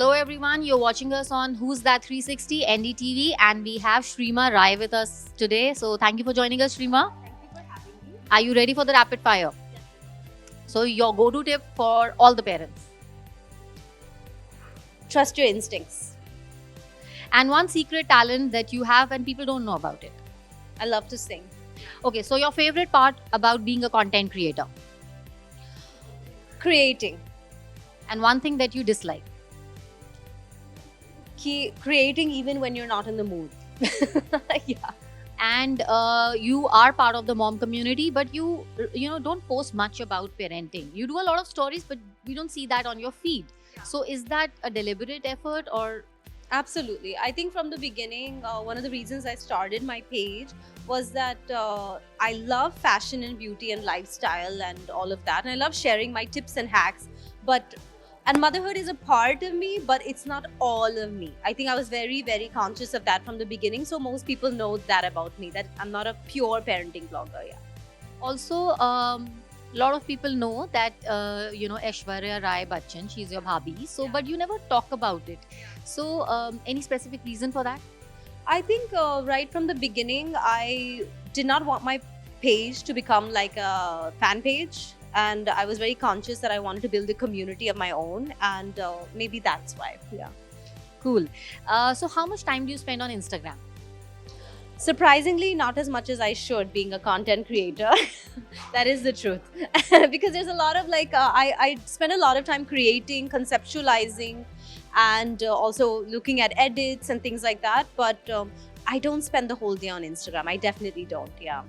Hello everyone, you're watching us on Who's That 360 NDTV and we have Shrima Rai with us today. So thank you for joining us, Shrima. Thank you for having me. Are you ready for the rapid fire? So your go-to tip for all the parents. Trust your instincts. And one secret talent that you have and people don't know about it. I love to sing. Okay, so your favorite part about being a content creator Creating. and one thing that you dislike. Creating even when you're not in the mood. Yeah. And you are part of the mom community, but you don't post much about parenting. You do a lot of stories, but we don't see that on your feed. So is that a deliberate effort or Absolutely. I think from the beginning, one of the reasons I started my page was that I love fashion and beauty and lifestyle and all of that. And I love sharing my tips and hacks. And motherhood is a part of me, but it's not all of me. I think I was very, very conscious of that from the beginning. So most people know that about me, that I'm not a pure parenting blogger. Yeah. also a lot of people know that Aishwarya Rai Bachchan, she's your bhabhi. So Yeah. but you never talk about it. So any specific reason for that? I think right from the beginning, I did not want my page to become like a fan page. And I was very conscious that I wanted to build a community of my own. And maybe that's why. Yeah. Cool. So how much time do you spend on Instagram? Surprisingly, not as much as I should, being a content creator. That is the truth. Because there's a lot of I spend a lot of time creating, conceptualizing, and also looking at edits and things like that. But I don't spend the whole day on Instagram. I definitely don't. Yeah.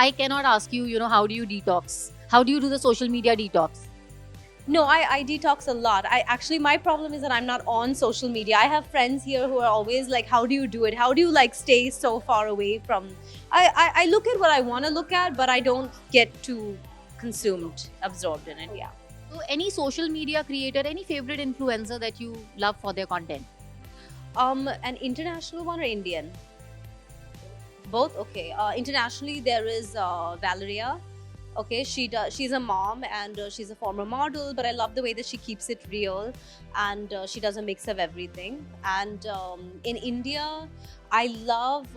I cannot ask you, how do you detox? How do you do the social media detox? No, I detox a lot. My problem is that I'm not on social media. I have friends here who are always like, how do you do it? How do you stay so far away from... I look at what I want to look at, but I don't get too consumed, absorbed in it. Yeah. So any social media creator, any favorite influencer that you love for their content? An international one or Indian? Both? Okay. Internationally, there is Valeria. Okay, she's a mom and she's a former model, but I love the way that she keeps it real, and she does a mix of everything. And in India, I love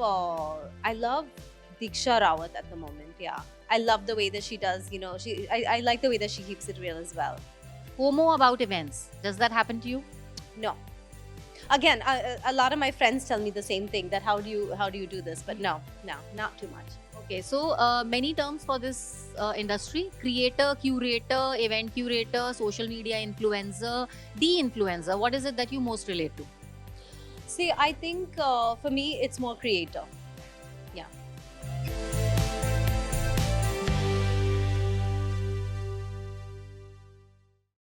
Diksha Rawat at the moment. Yeah, I love the way that she does. I like the way that she keeps it real as well. FOMO about events. Does that happen to you? No. Again, a lot of my friends tell me the same thing, that how do you do this? But no, not too much. Okay, so many terms for this industry: creator, curator, event curator, social media influencer, de-influencer. What is it that you most relate to? See, I think for me, it's more creator. Yeah.